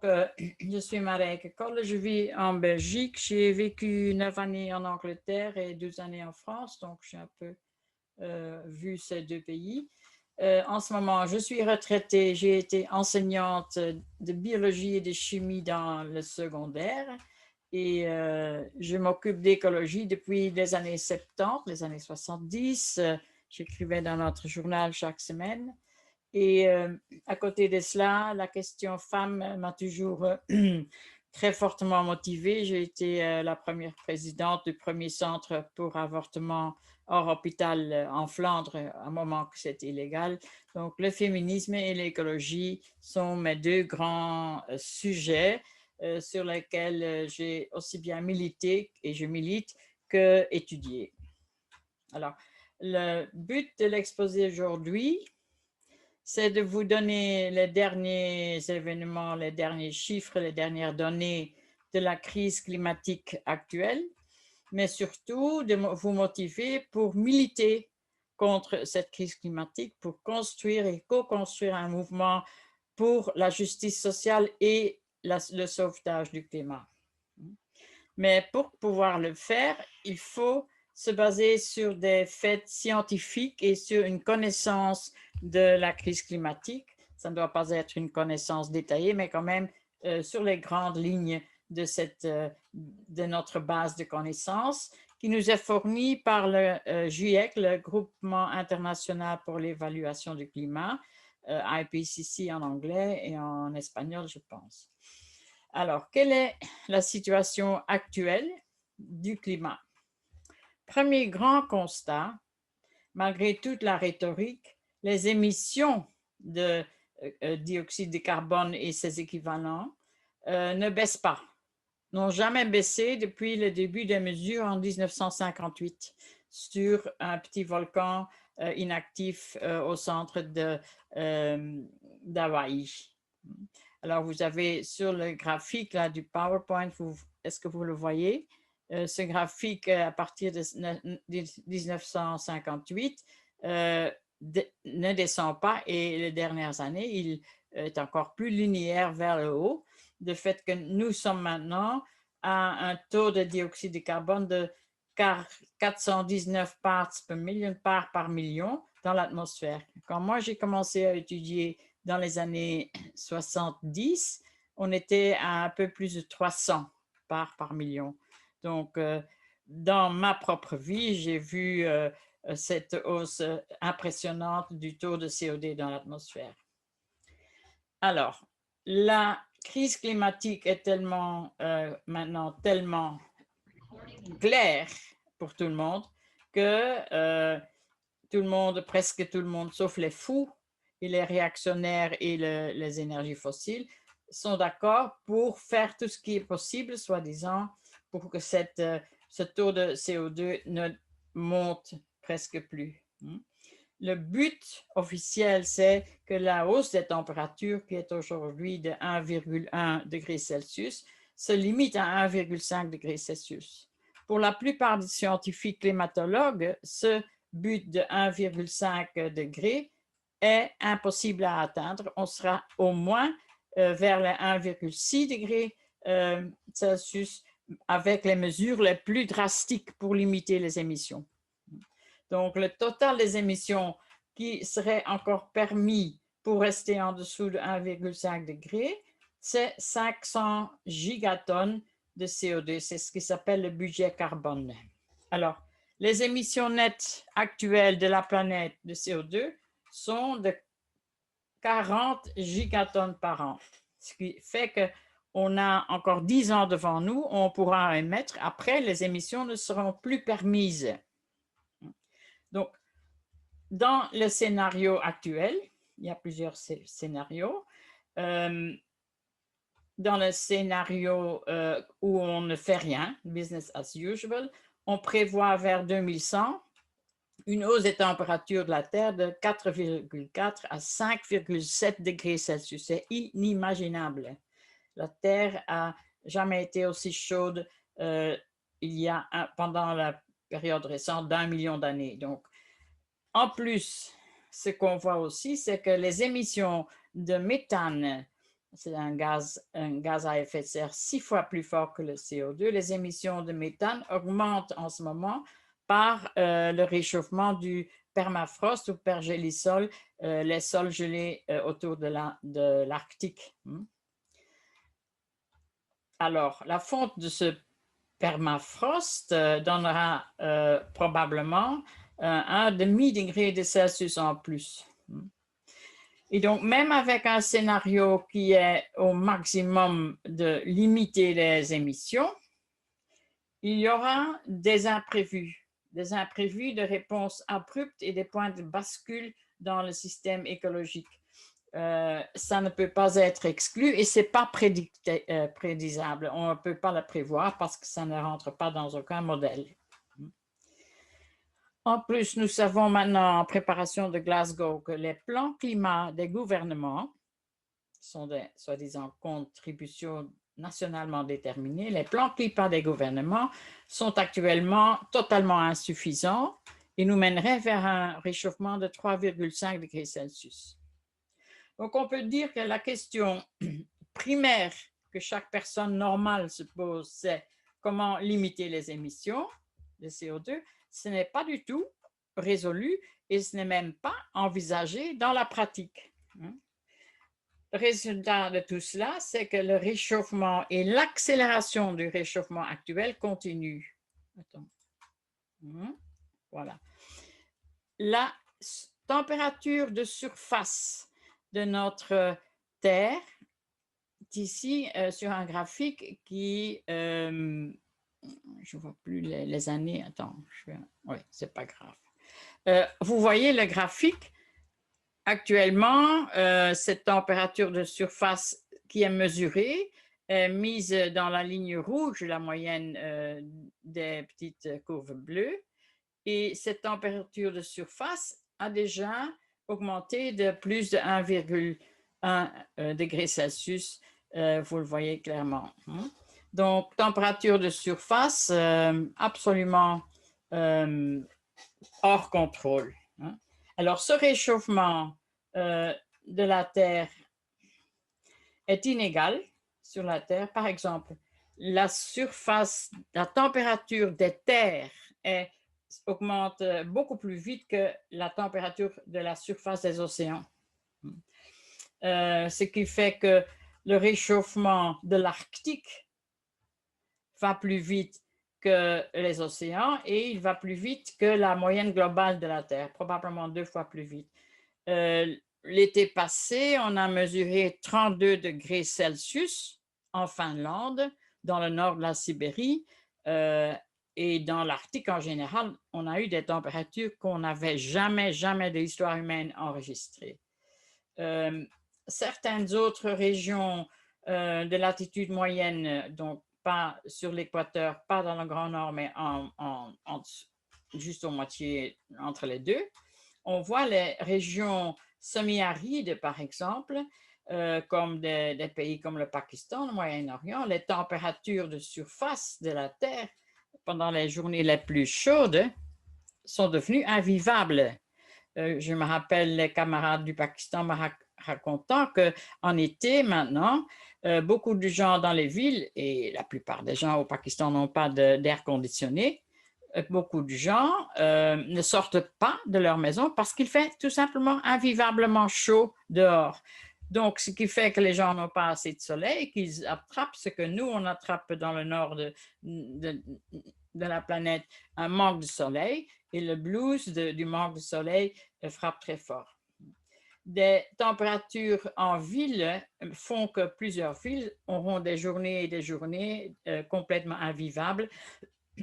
Je suis Marijke Kolle, je vis en Belgique. J'ai vécu 9 années en Angleterre et 12 années en France, donc j'ai un peu vu ces deux pays. En ce moment, je suis retraitée. J'ai été enseignante de biologie et de chimie dans le secondaire et je m'occupe d'écologie depuis les années 70, les années 70. J'écrivais dans notre journal chaque semaine. Et à côté de cela, la question femme m'a toujours très fortement motivée. J'ai été la première présidente du premier centre pour avortement hors hôpital en Flandre à un moment que c'était illégal. Donc, le féminisme et l'écologie sont mes deux grands sujets sur lesquels j'ai aussi bien milité et je milite que étudié. Alors, le but de l'exposé aujourd'hui, c'est de vous donner les derniers événements, les derniers chiffres, les dernières données de la crise climatique actuelle, mais surtout de vous motiver pour militer contre cette crise climatique, pour construire et co-construire un mouvement pour la justice sociale et le sauvetage du climat. Mais pour pouvoir le faire, il faut se baser sur des faits scientifiques et sur une connaissance de la crise climatique. Ça ne doit pas être une connaissance détaillée, mais quand même sur les grandes lignes de notre base de connaissances qui nous est fournie par le GIEC, le Groupement international pour l'évaluation du climat, IPCC en anglais et en espagnol, je pense. Alors, quelle est la situation actuelle du climat? Premier grand constat, malgré toute la rhétorique, les émissions de dioxyde de carbone et ses équivalents ne baissent pas, n'ont jamais baissé depuis le début des mesures en 1958 sur un petit volcan inactif au centre d'Hawaï. Alors, vous avez sur le graphique là, du PowerPoint, est-ce que vous le voyez? Ce graphique, à partir de 1958, ne descend pas et les dernières années, il est encore plus linéaire vers le haut, de fait que nous sommes maintenant à un taux de dioxyde de carbone de 419 parts per million, parts par million dans l'atmosphère. Quand moi j'ai commencé à étudier dans les années 70, on était à un peu plus de 300 parts par million. Donc, dans ma propre vie, j'ai vu cette hausse impressionnante du taux de CO2 dans l'atmosphère. Alors, la crise climatique est maintenant tellement claire pour tout le monde que tout le monde, presque tout le monde, sauf les fous et les réactionnaires et les énergies fossiles, sont d'accord pour faire tout ce qui est possible, soi-disant, pour que ce taux de CO2 ne monte presque plus. Le but officiel, c'est que la hausse des températures, qui est aujourd'hui de 1,1 degré Celsius, se limite à 1,5 degré Celsius. Pour la plupart des scientifiques climatologues, ce but de 1,5 degré est impossible à atteindre. On sera au moins vers les 1,6 degrés Celsius avec les mesures les plus drastiques pour limiter les émissions. Donc, le total des émissions qui serait encore permis pour rester en dessous de 1,5 degré, c'est 500 gigatonnes de CO2. C'est ce qui s'appelle le budget carbone. Alors, les émissions nettes actuelles de la planète de CO2 sont de 40 gigatonnes par an, ce qui fait qu'on a encore 10 ans devant nous, on pourra émettre. Après, les émissions ne seront plus permises. Donc, dans le scénario actuel, il y a plusieurs scénarios. Dans le scénario où on ne fait rien, business as usual, on prévoit vers 2100 une hausse des températures de la Terre de 4,4 à 5,7 degrés Celsius. C'est inimaginable. La Terre n'a jamais été aussi chaude pendant la période récente d'1 million d'années. Donc, en plus, ce qu'on voit aussi, c'est que les émissions de méthane c'est un gaz à effet de serre 6 fois plus fort que le CO2. Les émissions de méthane augmentent en ce moment par le réchauffement du permafrost ou pergélisol, les sols gelés autour de l'Arctique. Alors, la fonte de ce permafrost donnera probablement un demi-degré de Celsius en plus. Et donc, même avec un scénario qui est au maximum de limiter les émissions, il y aura des imprévus de réponses abruptes et des points de bascule dans le système écologique. Ça ne peut pas être exclu et ce n'est pas prédisable. On ne peut pas le prévoir parce que ça ne rentre pas dans aucun modèle. En plus, nous savons maintenant en préparation de Glasgow que les plans climat des gouvernements sont des soi-disant contributions nationalement déterminées. Les plans climat des gouvernements sont actuellement totalement insuffisants et nous mèneraient vers un réchauffement de 3,5 degrés Celsius. Donc, on peut dire que la question primaire que chaque personne normale se pose, c'est comment limiter les émissions de CO2. Ce n'est pas du tout résolu et ce n'est même pas envisagé dans la pratique. Le résultat de tout cela, c'est que le réchauffement et l'accélération du réchauffement actuel continuent. Attends. Voilà. La température de surface de notre Terre est ici sur un graphique qui, je ne vois plus les années, attends, oui, c'est pas grave. Vous voyez le graphique, actuellement, cette température de surface qui est mesurée est mise dans la ligne rouge, la moyenne des petites courbes bleues, et cette température de surface a déjà augmenté de plus de 1,1 degré Celsius, vous le voyez clairement. Donc, température de surface absolument hors contrôle. Alors, ce réchauffement de la Terre est inégal sur la Terre. Par exemple, la température des terres augmente beaucoup plus vite que la température de la surface des océans. Ce qui fait que le réchauffement de l'Arctique va plus vite que les océans et il va plus vite que la moyenne globale de la Terre, probablement 2 fois plus vite. L'été passé, on a mesuré 32 degrés Celsius en Finlande, dans le nord de la Sibérie, et dans l'Arctique en général, on a eu des températures qu'on n'avait jamais de l'histoire humaine enregistrées. Certaines autres régions de latitude moyenne, donc pas sur l'équateur, pas dans le Grand Nord, mais juste au moitié entre les deux, on voit les régions semi-arides, par exemple, comme des pays comme le Pakistan, le Moyen-Orient, les températures de surface de la Terre pendant les journées les plus chaudes sont devenues invivables. Je me rappelle les camarades du Pakistan me racontant qu'en été, maintenant, beaucoup de gens dans les villes, et la plupart des gens au Pakistan n'ont pas d'air conditionné, beaucoup de gens ne sortent pas de leur maison parce qu'il fait tout simplement invivablement chaud dehors. Donc, ce qui fait que les gens n'ont pas assez de soleil, qu'ils attrapent ce que nous, on attrape dans le nord de la planète, un manque de soleil, et le blues du manque de soleil frappe très fort. Des températures en ville font que plusieurs villes auront des journées et des journées complètement invivables.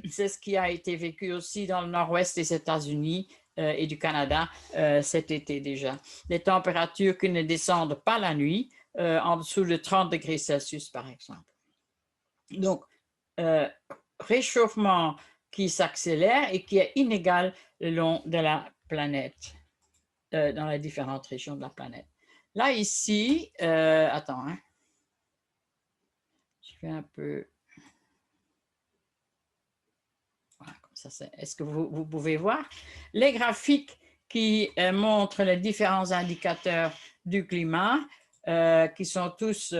C'est ce qui a été vécu aussi dans le nord-ouest des États-Unis et du Canada cet été déjà. Des températures qui ne descendent pas la nuit, en dessous de 30 degrés Celsius, par exemple. Donc, réchauffement qui s'accélère et qui est inégal le long de la planète, dans les différentes régions de la planète. Là, ici, attends, je fais un peu... Voilà, comme ça, est-ce que vous pouvez voir les graphiques qui montrent les différents indicateurs du climat qui sont tous,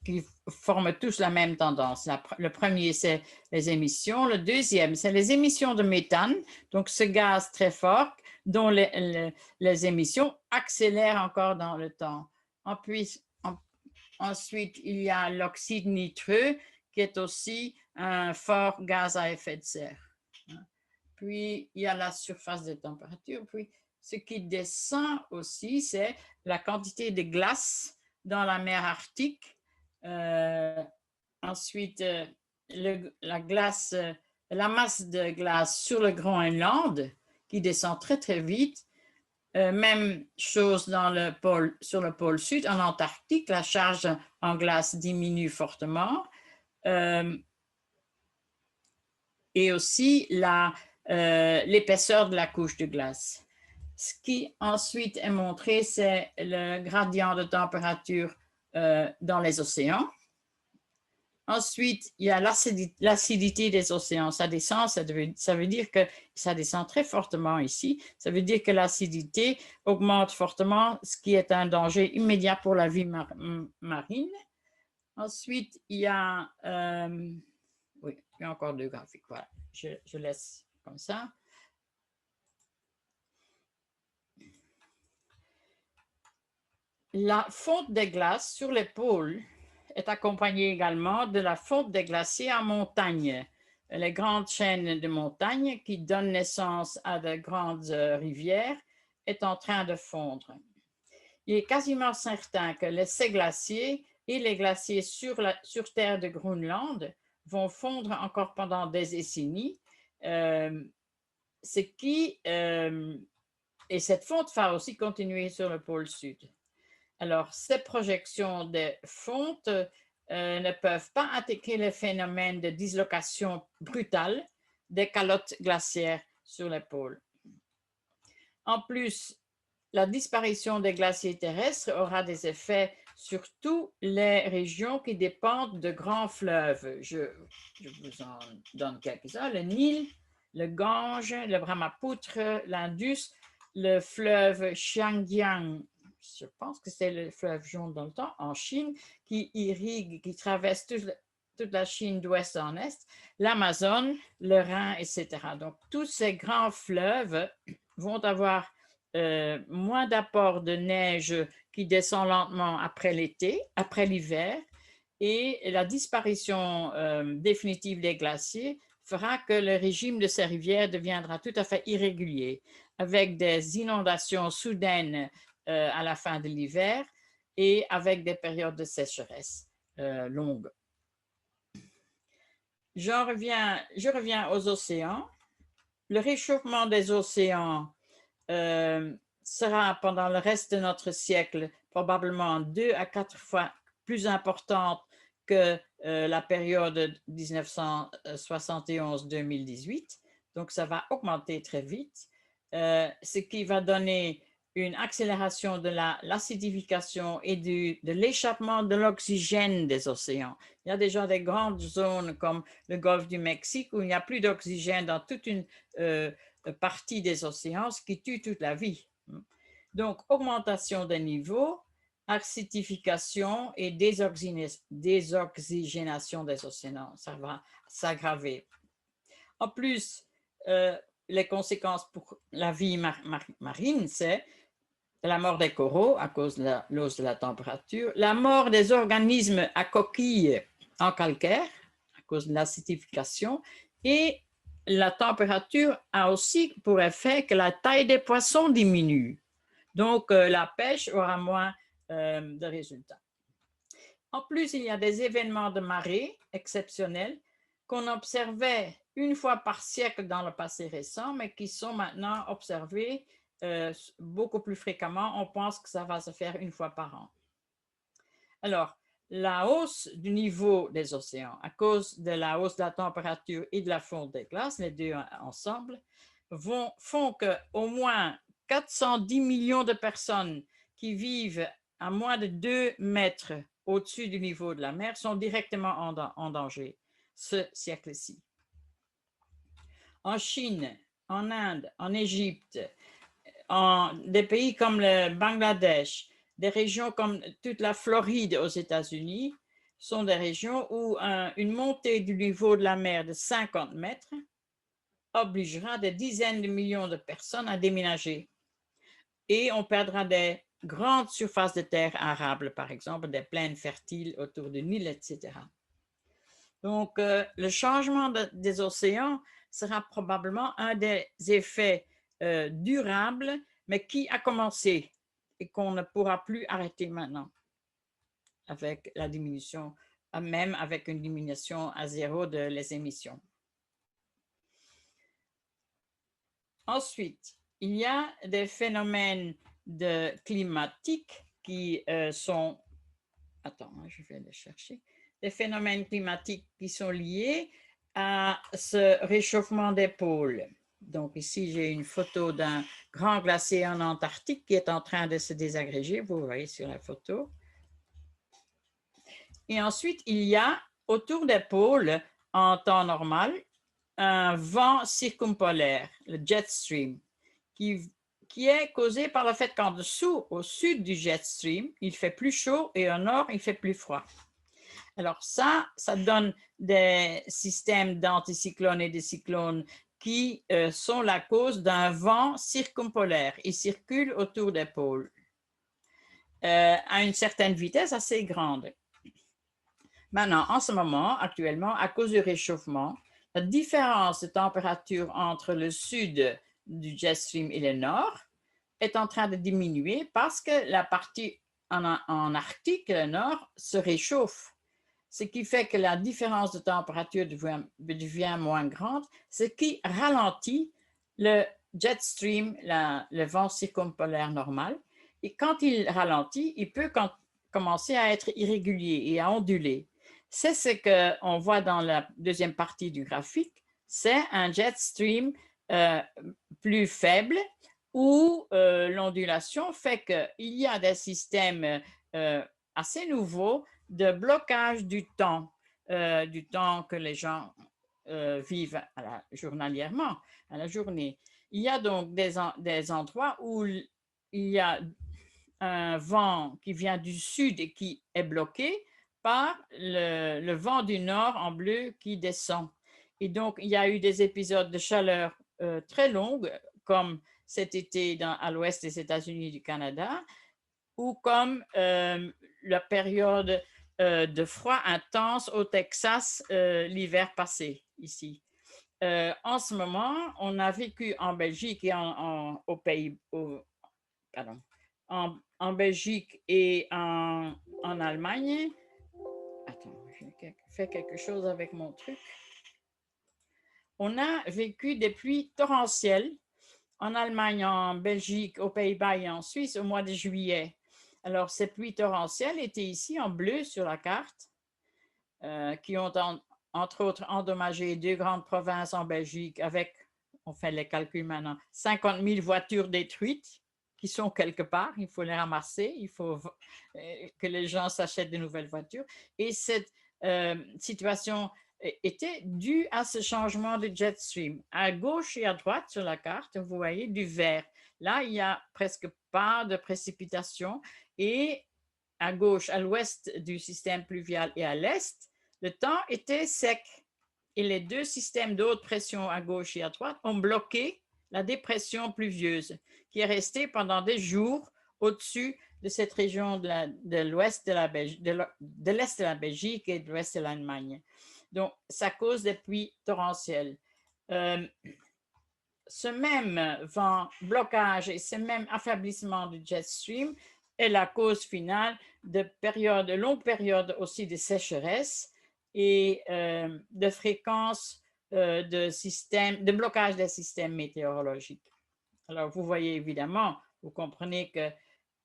qui forment tous la même tendance. Le premier, c'est les émissions. Le deuxième, c'est les émissions de méthane, donc ce gaz très fort dont les émissions accélèrent encore dans le temps. Ensuite, il y a l'oxyde nitreux qui est aussi un fort gaz à effet de serre. Puis, il y a la surface de température. Puis, ce qui descend aussi, c'est la quantité de glace dans la mer Arctique. Ensuite, la masse de glace sur le Groenland qui descend très, très vite. Même chose sur le pôle sud, en Antarctique, la charge en glace diminue fortement. Et aussi l'épaisseur de la couche de glace. Ce qui ensuite est montré, c'est le gradient de température dans les océans. Ensuite, il y a l'acidité des océans. Ça descend, ça veut dire que ça descend très fortement ici. Ça veut dire que l'acidité augmente fortement, ce qui est un danger immédiat pour la vie marine. Ensuite, il y a... oui, il y a encore 2 graphiques. Voilà, je laisse comme ça. La fonte des glaces sur les pôles est accompagnée également de la fonte des glaciers en montagne. Les grandes chaînes de montagnes qui donnent naissance à de grandes rivières est en train de fondre. Il est quasiment certain que ces glaciers et les glaciers sur terre de Groenland vont fondre encore pendant des décennies, et cette fonte va aussi continuer sur le pôle sud. Alors, ces projections de fonte ne peuvent pas intégrer le phénomène de dislocation brutale des calottes glaciaires sur les pôles. En plus, la disparition des glaciers terrestres aura des effets sur toutes les régions qui dépendent de grands fleuves. Je vous en donne quelques-uns. Le Nil, le Gange, le Brahmaputra, l'Indus, le fleuve Xiangjiang, je pense que c'est le fleuve jaune dans le temps, en Chine, qui irrigue, qui traverse toute la Chine d'ouest en est, l'Amazone, le Rhin, etc. Donc, tous ces grands fleuves vont avoir moins d'apport de neige qui descend lentement après l'été, après l'hiver, et la disparition définitive des glaciers fera que le régime de ces rivières deviendra tout à fait irrégulier, avec des inondations soudaines à la fin de l'hiver et avec des périodes de sécheresse longues. Je reviens aux océans. Le réchauffement des océans sera pendant le reste de notre siècle probablement 2 à 4 fois plus importante que la période 1971-2018. Donc, ça va augmenter très vite, ce qui va donner une accélération de l'acidification et de l'échappement de l'oxygène des océans. Il y a déjà des grandes zones comme le golfe du Mexique où il n'y a plus d'oxygène dans toute une partie des océans, ce qui tue toute la vie. Donc, augmentation des niveaux, acidification et désoxygénation des océans, ça va s'aggraver. En plus, les conséquences pour la vie marine, c'est la mort des coraux à cause de l'hausse de la température, la mort des organismes à coquilles en calcaire à cause de l'acidification, et la température a aussi pour effet que la taille des poissons diminue. Donc, la pêche aura moins de résultats. En plus, il y a des événements de marée exceptionnels qu'on observait une fois par siècle dans le passé récent, mais qui sont maintenant observés beaucoup plus fréquemment. On pense que ça va se faire une fois par an. Alors, la hausse du niveau des océans à cause de la hausse de la température et de la fonte des glaces, les deux ensemble, font qu'au moins 410 millions de personnes qui vivent à moins de 2 mètres au-dessus du niveau de la mer sont directement en danger ce siècle-ci. En Chine, en Inde, en Égypte, des pays comme le Bangladesh, des régions comme toute la Floride aux États-Unis, sont des régions où une montée du niveau de la mer de 50 mètres obligera des dizaines de millions de personnes à déménager. Et on perdra des grandes surfaces de terre arables, par exemple, des plaines fertiles autour du Nil, etc. Donc, le changement des océans sera probablement un des effets durables, mais qui a commencé et qu'on ne pourra plus arrêter maintenant avec la diminution, même avec une diminution à zéro de les émissions. Ensuite, il y a des phénomènes climatiques qui sont... Attends, je vais les chercher. Des phénomènes climatiques qui sont liés à ce réchauffement des pôles. Donc ici, j'ai une photo d'un grand glacier en Antarctique qui est en train de se désagréger. Vous voyez sur la photo. Et ensuite, il y a autour des pôles, en temps normal, un vent circumpolaire, le jet stream, qui est causé par le fait qu'en dessous, au sud du jet stream, il fait plus chaud et au nord, il fait plus froid. Alors ça donne des systèmes d'anticyclones et de cyclones qui sont la cause d'un vent circumpolaire. Il circule autour des pôles à une certaine vitesse assez grande. Maintenant, en ce moment, actuellement, à cause du réchauffement, la différence de température entre le sud du jet stream et le nord est en train de diminuer parce que la partie en Arctique, le nord, se réchauffe. Ce qui fait que la différence de température devient moins grande, ce qui ralentit le jet stream, le vent circumpolaire normal. Et quand il ralentit, il peut commencer à être irrégulier et à onduler. C'est ce qu'on voit dans la deuxième partie du graphique. C'est un jet stream plus faible où l'ondulation fait qu'il y a des systèmes assez nouveaux de blocage du temps que les gens vivent journalièrement, à la journée. Il y a donc des endroits où il y a un vent qui vient du sud et qui est bloqué par le vent du nord en bleu qui descend. Et donc, il y a eu des épisodes de chaleur très longues, comme cet été à l'ouest des États-Unis et du Canada, ou comme la période de froid intense au Texas l'hiver passé, ici. En ce moment, on a vécu en Belgique et en Belgique et en Allemagne. Attends, j'ai fait quelque chose avec mon truc. On a vécu des pluies torrentielles en Allemagne, en Belgique, aux Pays-Bas et en Suisse au mois de juillet. Alors, ces pluies torrentielles étaient ici en bleu sur la carte, qui ont entre autres endommagé 2 grandes provinces en Belgique avec, on fait les calculs maintenant, 50 000 voitures détruites qui sont quelque part, il faut les ramasser, il faut que les gens s'achètent de nouvelles voitures. Et cette situation était due à ce changement de jet stream. À gauche et à droite sur la carte, vous voyez du vert. Là, il n'y a presque pas de précipitation et à gauche, à l'ouest du système pluvial et à l'est, le temps était sec. Et les deux systèmes de haute pression à gauche et à droite ont bloqué la dépression pluvieuse qui est restée pendant des jours au-dessus de cette région de l'ouest de l'est de la Belgique et de l'ouest de l'Allemagne. Donc, ça cause des pluies torrentielles. Ce même vent blocage et ce même affaiblissement du jet stream est la cause finale de longues périodes aussi de sécheresse et de fréquences de blocage des systèmes météorologiques. Alors, vous voyez évidemment, vous comprenez que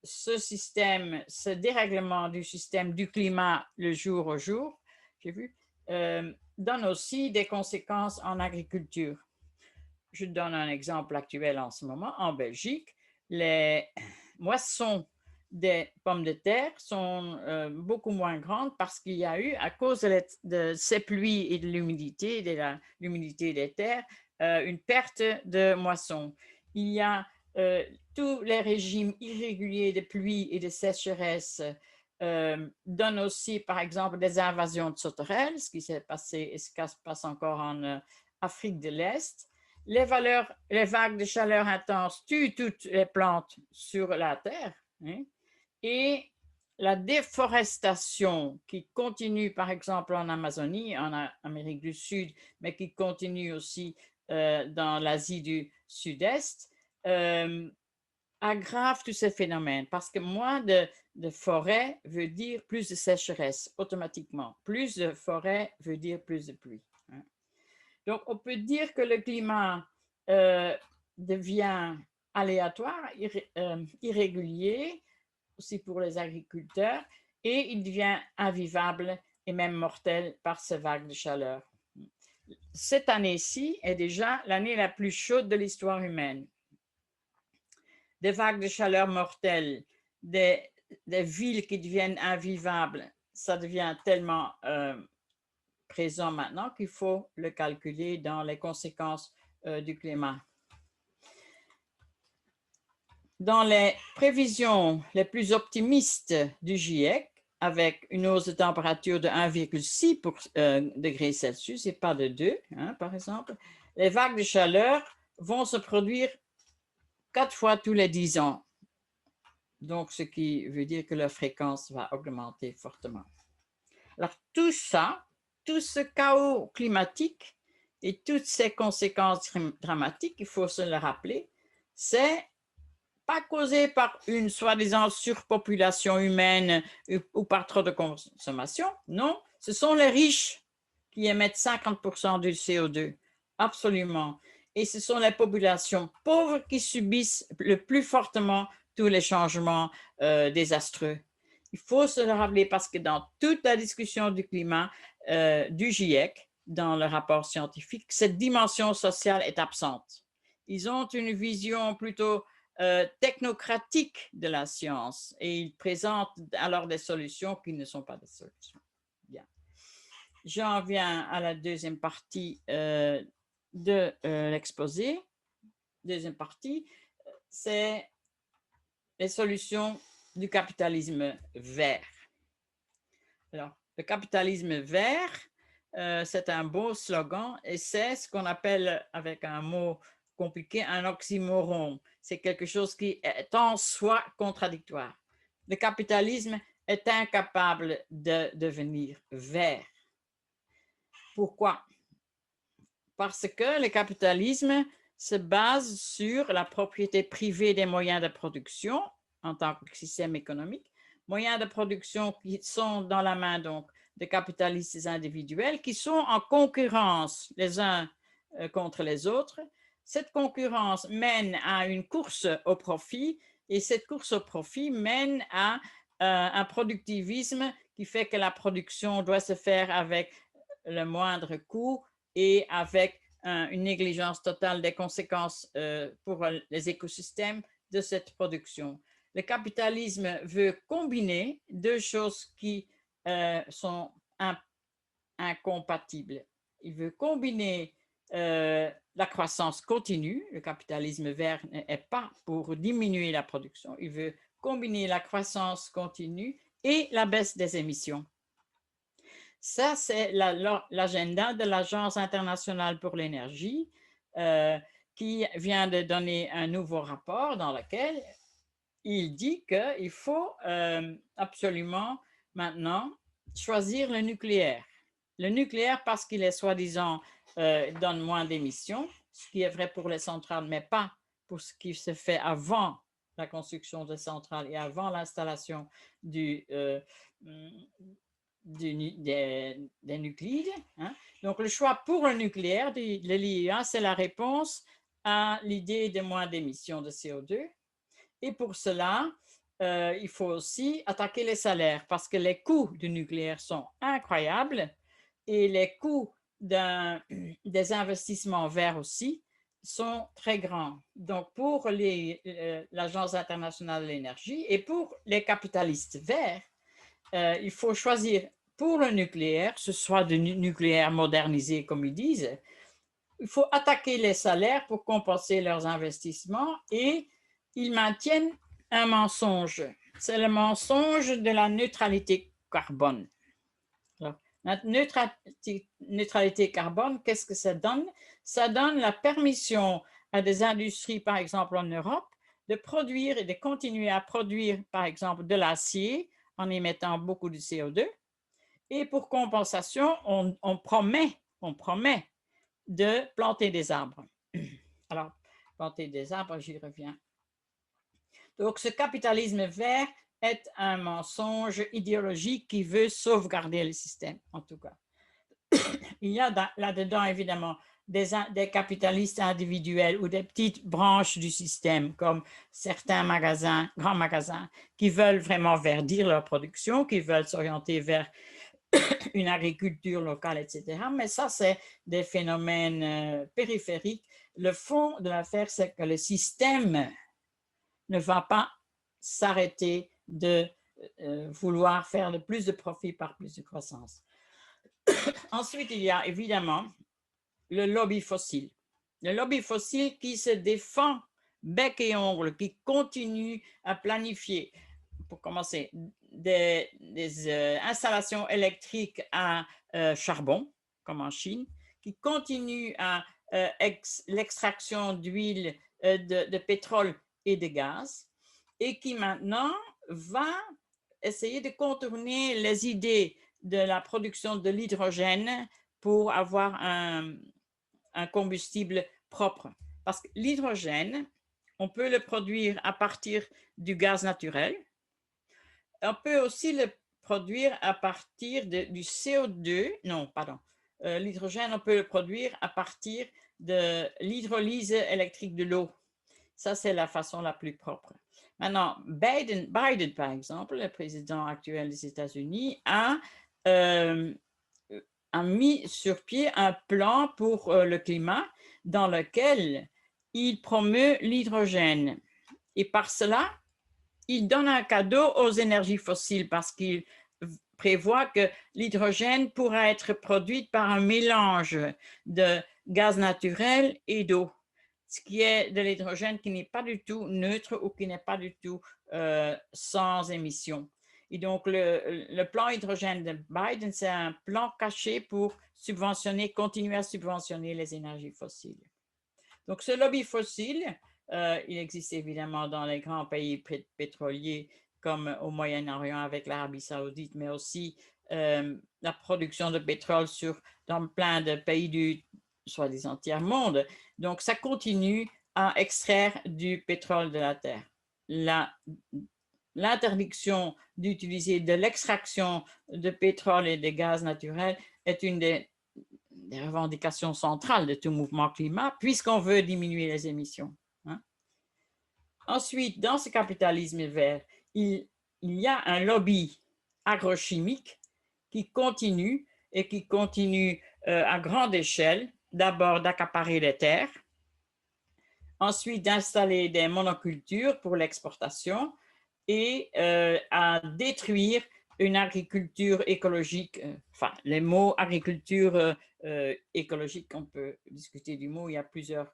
ce dérèglement du système du climat le jour au jour, j'ai vu, donne aussi des conséquences en agriculture. Je donne un exemple actuel en ce moment. En Belgique, les moissons des pommes de terre sont beaucoup moins grandes parce qu'il y a eu, à cause de ces pluies et de l'humidité des terres, une perte de moissons. Il y a tous les régimes irréguliers de pluie et de sécheresse donnent aussi, par exemple, des invasions de sauterelles, ce qui s'est passé et ce qui se passe encore en Afrique de l'Est. Les vagues de chaleur intense tuent toutes les plantes sur la Terre, hein, et la déforestation qui continue, par exemple, en Amazonie, en Amérique du Sud, mais qui continue aussi dans l'Asie du Sud-Est, aggrave tous ces phénomènes parce que moins de forêt veut dire plus de sécheresse automatiquement. Plus de forêt veut dire plus de pluie, hein. Donc, on peut dire que le climat devient aléatoire, irrégulier, aussi pour les agriculteurs, et il devient invivable et même mortel par ces vagues de chaleur. Cette année-ci est déjà l'année la plus chaude de l'histoire humaine. Des vagues de chaleur mortelles, des villes qui deviennent invivables, ça devient tellement présent maintenant qu'il faut le calculer dans les conséquences du climat. Dans les prévisions les plus optimistes du GIEC, avec une hausse de température de 1,6 degrés Celsius et pas de 2, hein, par exemple, les vagues de chaleur vont se produire 4 fois tous les 10 ans. Donc, ce qui veut dire que leur fréquence va augmenter fortement. Alors, tout ça, tout ce chaos climatique et toutes ces conséquences dramatiques, il faut se le rappeler, c'est pas causé par une soi-disant surpopulation humaine ou par trop de consommation. Non, ce sont les riches qui émettent 50% du CO2. Absolument. Et ce sont les populations pauvres qui subissent le plus fortement tous les changements désastreux. Il faut se le rappeler parce que dans toute la discussion du climat du GIEC, dans le rapport scientifique, cette dimension sociale est absente. Ils ont une vision plutôt technocratique de la science et ils présentent alors des solutions qui ne sont pas des solutions. Bien. J'en viens à la deuxième partie de l'exposé. Deuxième partie, c'est les solutions du capitalisme vert. Alors, le capitalisme vert, c'est un beau slogan et c'est ce qu'on appelle, avec un mot compliqué, un oxymoron. C'est quelque chose qui est en soi contradictoire. Le capitalisme est incapable de devenir vert. Pourquoi? Parce que le capitalisme se base sur la propriété privée des moyens de production en tant que système économique, moyens de production qui sont dans la main donc de capitalistes individuels qui sont en concurrence les uns contre les autres. Cette concurrence mène à une course au profit et cette course au profit mène à un productivisme qui fait que la production doit se faire avec le moindre coût et avec une négligence totale des conséquences pour les écosystèmes de cette production. Le capitalisme veut combiner deux choses qui sont incompatibles. Il veut combiner la croissance continue. Le capitalisme vert n'est pas pour diminuer la production. Il veut combiner la croissance continue et la baisse des émissions. Ça, c'est l'agenda de l'Agence internationale pour l'énergie qui vient de donner un nouveau rapport dans lequel il dit qu'il faut absolument maintenant choisir le nucléaire. Le nucléaire parce qu'il est soi-disant donne moins d'émissions, ce qui est vrai pour les centrales, mais pas pour ce qui se fait avant la construction des centrales et avant l'installation des nucléides. Hein. Donc, le choix pour le nucléaire de l'IEA, c'est la réponse à l'idée de moins d'émissions de CO2. Et pour cela, il faut aussi attaquer les salaires parce que les coûts du nucléaire sont incroyables et les coûts des investissements verts aussi sont très grands. Donc, pour l'Agence internationale de l'énergie et pour les capitalistes verts, il faut choisir pour le nucléaire, ce soit du nucléaire modernisé comme ils disent, il faut attaquer les salaires pour compenser leurs investissements et ils maintiennent un mensonge. C'est le mensonge de la neutralité carbone. Alors, la neutralité carbone, qu'est-ce que ça donne? Ça donne la permission à des industries, par exemple en Europe, de produire et de continuer à produire, par exemple, de l'acier en émettant beaucoup de CO2. Et pour compensation, on promet de planter des arbres. Alors, planter des arbres, j'y reviens. Donc, ce capitalisme vert est un mensonge idéologique qui veut sauvegarder le système, en tout cas. Il y a là-dedans, évidemment, des capitalistes individuels ou des petites branches du système, comme certains magasins, grands magasins, qui veulent vraiment verdir leur production, qui veulent s'orienter vers une agriculture locale, etc. Mais ça, c'est des phénomènes périphériques. Le fond de l'affaire, c'est que le système ne va pas s'arrêter de vouloir faire de plus de profit par plus de croissance. Ensuite, il y a évidemment le lobby fossile. Le lobby fossile qui se défend bec et ongle, qui continue à planifier, pour commencer, des installations électriques à charbon, comme en Chine, qui continue à l'extraction d'huile, de pétrole et de gaz, et qui maintenant va essayer de contourner les idées de la production de l'hydrogène pour avoir un combustible propre. Parce que l'hydrogène, on peut le produire à partir du gaz naturel. On peut aussi le produire à partir du CO2. Non, pardon. L'hydrogène, on peut le produire à partir de l'hydrolyse électrique de l'eau. Ça, c'est la façon la plus propre. Maintenant, Biden, par exemple, le président actuel des États-Unis, a mis sur pied un plan pour le climat dans lequel il promeut l'hydrogène. Et par cela, il donne un cadeau aux énergies fossiles parce qu'il prévoit que l'hydrogène pourra être produit par un mélange de gaz naturel et d'eau, ce qui est de l'hydrogène qui n'est pas du tout neutre ou qui n'est pas du tout sans émission. Et donc, le plan hydrogène de Biden, c'est un plan caché pour continuer à subventionner les énergies fossiles. Donc, ce lobby fossile, il existe évidemment dans les grands pays pétroliers comme au Moyen-Orient avec l'Arabie saoudite, mais aussi la production de pétrole dans plein de pays du soi-disant tiers-monde. Donc, ça continue à extraire du pétrole de la terre. L'interdiction d'utiliser de l'extraction de pétrole et de gaz naturels est une des revendications centrales de tout mouvement climat, puisqu'on veut diminuer les émissions. Hein? Ensuite, dans ce capitalisme vert, il y a un lobby agrochimique qui continue à grande échelle, d'abord d'accaparer les terres, ensuite d'installer des monocultures pour l'exportation et à détruire une agriculture écologique, enfin, les mots agriculture écologique, on peut discuter du mot, il y a plusieurs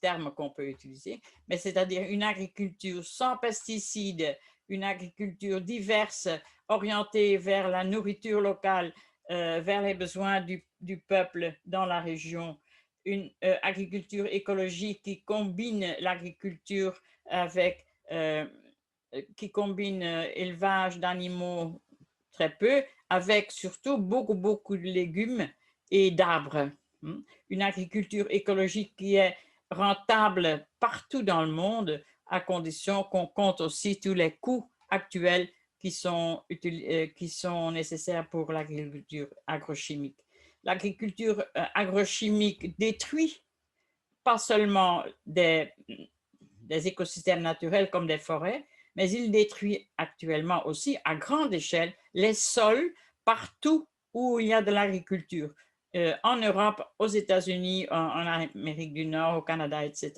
termes qu'on peut utiliser, mais c'est-à-dire une agriculture sans pesticides, une agriculture diverse, orientée vers la nourriture locale, vers les besoins du peuple dans la région, une agriculture écologique qui combine l'agriculture avec qui combine élevage d'animaux très peu, avec surtout beaucoup de légumes et d'arbres. Une agriculture écologique qui est rentable partout dans le monde, à condition qu'on compte aussi tous les coûts actuels qui sont nécessaires pour l'agriculture agrochimique. L'agriculture agrochimique détruit pas seulement des écosystèmes naturels comme des forêts, mais il détruit actuellement aussi à grande échelle les sols partout où il y a de l'agriculture, en Europe, aux États-Unis, en Amérique du Nord, au Canada, etc.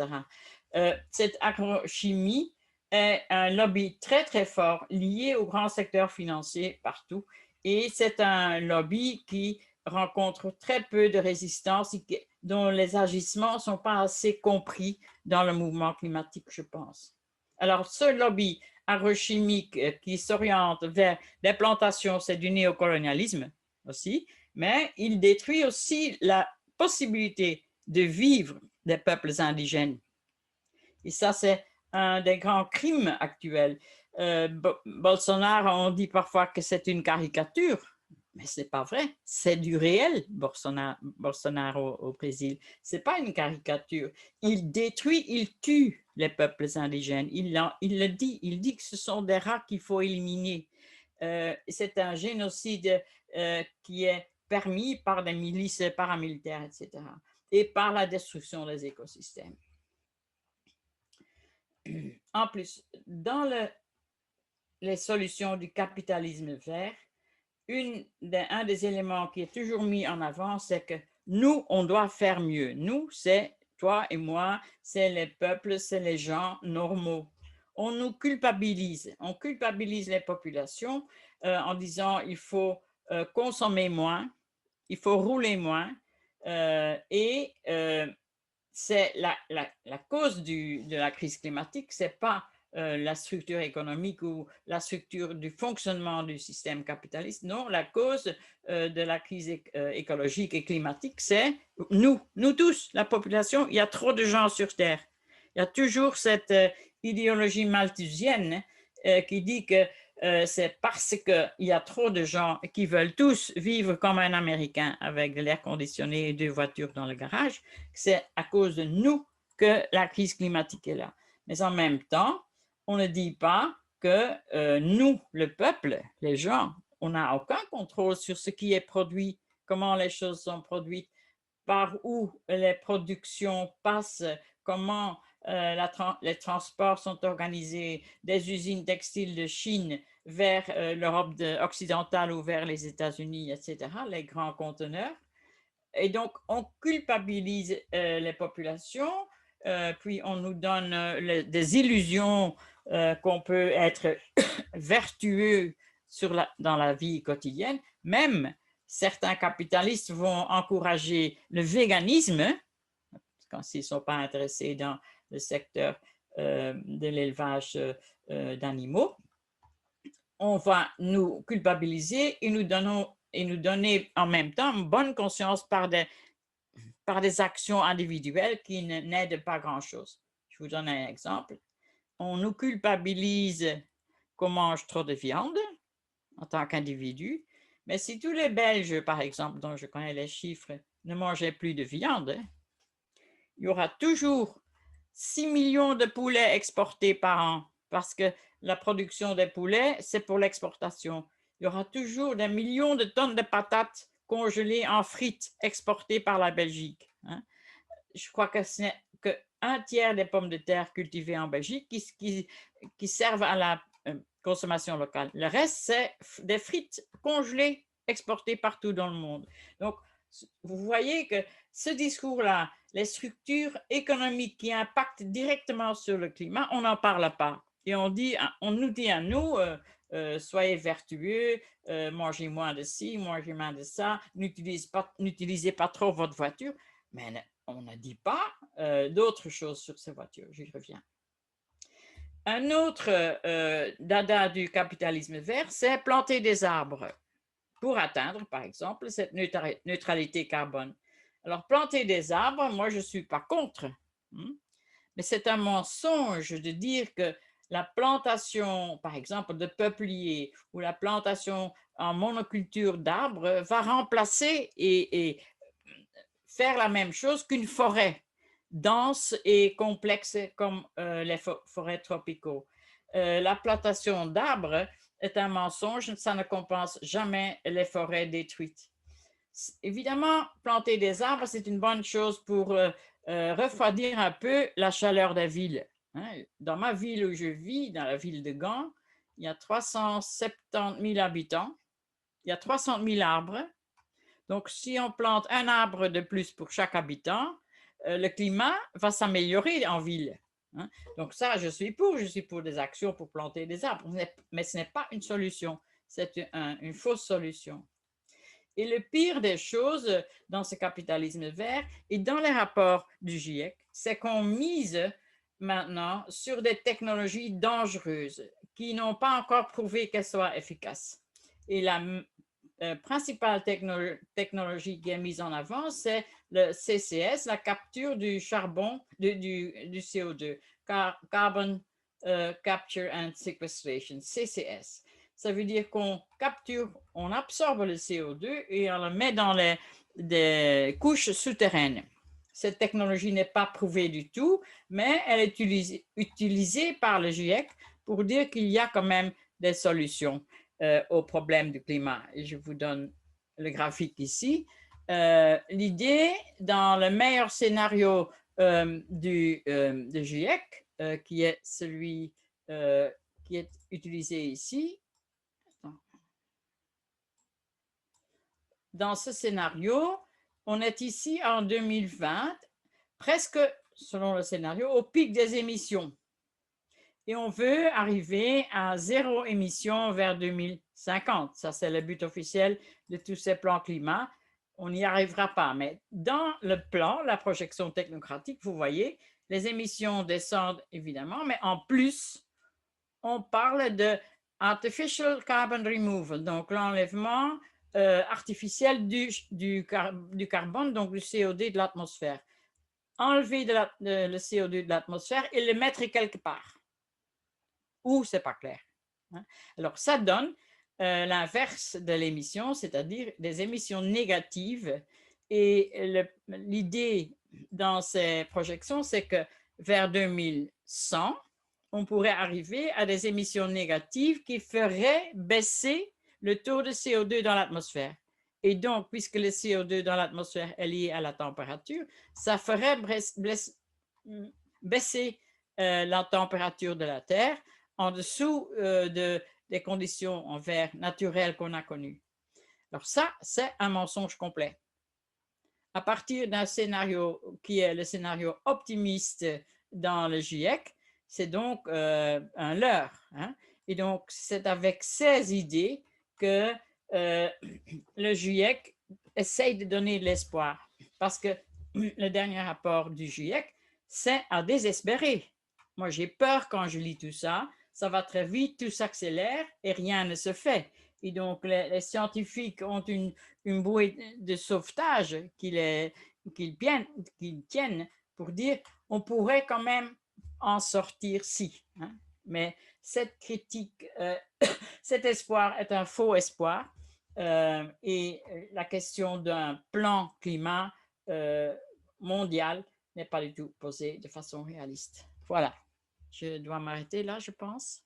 Cette agrochimie est un lobby très fort lié au grand secteur financier partout, et c'est un lobby qui rencontrent très peu de résistance et dont les agissements ne sont pas assez compris dans le mouvement climatique, je pense. Alors, ce lobby agrochimique qui s'oriente vers des plantations, c'est du néocolonialisme aussi, mais il détruit aussi la possibilité de vivre des peuples indigènes. Et ça, c'est un des grands crimes actuels. Bolsonaro, on dit parfois que c'est une caricature, mais ce n'est pas vrai. C'est du réel, Bolsonaro au Brésil. Ce n'est pas une caricature. Il détruit, il tue les peuples indigènes. Il le dit. Il dit que ce sont des rats qu'il faut éliminer. C'est un génocide qui est permis par des milices paramilitaires, etc. Et par la destruction des écosystèmes. En plus, dans les solutions du capitalisme vert, un des éléments qui est toujours mis en avant, c'est que nous, on doit faire mieux. Nous, c'est toi et moi, c'est les peuples, c'est les gens normaux. On nous culpabilise. On culpabilise les populations en disant il faut consommer moins, il faut rouler moins et c'est la cause de la crise climatique, ce n'est pas la structure économique ou la structure du fonctionnement du système capitaliste. Non, la cause de la crise écologique et climatique, c'est nous tous, la population. Il y a trop de gens sur Terre. Il y a toujours cette idéologie malthusienne qui dit que c'est parce qu'il y a trop de gens qui veulent tous vivre comme un Américain avec de l'air conditionné et deux voitures dans le garage, c'est à cause de nous que la crise climatique est là. Mais en même temps, on ne dit pas que nous, le peuple, les gens, on n'a aucun contrôle sur ce qui est produit, comment les choses sont produites, par où les productions passent, comment les transports sont organisés des usines textiles de Chine vers l'Europe occidentale ou vers les États-Unis, etc., les grands conteneurs. Et donc, on culpabilise les populations, puis on nous donne des illusions qu'on peut être vertueux dans la vie quotidienne. Même certains capitalistes vont encourager le véganisme, quand ils ne sont pas intéressés dans le secteur de l'élevage d'animaux. On va nous culpabiliser et nous donner en même temps une bonne conscience par des actions individuelles qui n'aident pas grand-chose. Je vous donne un exemple. On nous culpabilise qu'on mange trop de viande en tant qu'individu, mais si tous les Belges, par exemple, dont je connais les chiffres, ne mangeaient plus de viande, il y aura toujours 6 millions de poulets exportés par an, parce que la production des poulets, c'est pour l'exportation. Il y aura toujours des millions de tonnes de patates congelées en frites exportées par la Belgique. Je crois que ce n'est qu'un tiers des pommes de terre cultivées en Belgique qui servent à la consommation locale. Le reste, c'est des frites congelées exportées partout dans le monde. Donc, vous voyez que ce discours-là, les structures économiques qui impactent directement sur le climat, on n'en parle pas. Et on nous dit à nous, soyez vertueux, mangez moins de ci, mangez moins de ça, n'utilisez pas trop votre voiture. Mais on ne dit pas d'autres choses sur ces voitures. J'y reviens. Un autre dada du capitalisme vert, c'est planter des arbres pour atteindre, par exemple, cette neutralité carbone. Alors, planter des arbres, moi, je ne suis pas contre. Mais c'est un mensonge de dire que la plantation, par exemple, de peupliers ou la plantation en monoculture d'arbres va remplacer et faire la même chose qu'une forêt dense et complexe comme les forêts tropicaux. La plantation d'arbres est un mensonge, ça ne compense jamais les forêts détruites. Évidemment, planter des arbres, c'est une bonne chose pour refroidir un peu la chaleur des villes. Dans ma ville où je vis, dans la ville de Gand, il y a 370 000 habitants, il y a 300 000 arbres. Donc, si on plante un arbre de plus pour chaque habitant, le climat va s'améliorer en ville. Donc ça, je suis pour des actions pour planter des arbres, mais ce n'est pas une solution, c'est une fausse solution. Et le pire des choses dans ce capitalisme vert et dans les rapports du GIEC, c'est qu'on mise maintenant sur des technologies dangereuses qui n'ont pas encore prouvé qu'elles soient efficaces. Et la principale technologie qui est mise en avant, c'est le CCS, la capture du charbon, du CO2, Carbon Capture and Sequestration, CCS. Ça veut dire qu'on capture, on absorbe le CO2 et on le met dans des couches souterraines. Cette technologie n'est pas prouvée du tout, mais elle est utilisée par le GIEC pour dire qu'il y a quand même des solutions au problème du climat. Et je vous donne le graphique ici. L'idée, dans le meilleur scénario du GIEC, qui est celui qui est utilisé ici, dans ce scénario, on est ici en 2020, presque, selon le scénario, au pic des émissions. Et on veut arriver à zéro émission vers 2050. Ça, c'est le but officiel de tous ces plans climat. On n'y arrivera pas. Mais dans le plan, la projection technocratique, vous voyez, les émissions descendent évidemment, mais en plus, on parle de artificial carbon removal, donc l'enlèvement artificiel du carbone, donc du CO2 de l'atmosphère. Enlever le CO2 de l'atmosphère et le mettre quelque part. Où, c'est pas clair. Alors, ça donne l'inverse de l'émission, c'est-à-dire des émissions négatives. Et l'idée dans ces projections, c'est que vers 2100, on pourrait arriver à des émissions négatives qui feraient baisser le taux de CO2 dans l'atmosphère. Et donc, puisque le CO2 dans l'atmosphère est lié à la température, ça ferait baisser la température de la Terre en dessous des conditions en verre naturelles qu'on a connues. Alors ça, c'est un mensonge complet. À partir d'un scénario qui est le scénario optimiste dans le GIEC, c'est donc un leurre. Et donc, c'est avec ces idées que le GIEC essaye de donner de l'espoir. Parce que le dernier rapport du GIEC, c'est à désespérer. Moi, j'ai peur quand je lis tout ça. Ça va très vite, tout s'accélère et rien ne se fait. Et donc, les scientifiques ont une bouée de sauvetage qu'ils tiennent pour dire on pourrait quand même en sortir si. Mais cette critique, cet espoir est un faux espoir. Et la question d'un plan climat mondial n'est pas du tout posée de façon réaliste. Voilà, je dois m'arrêter là, je pense.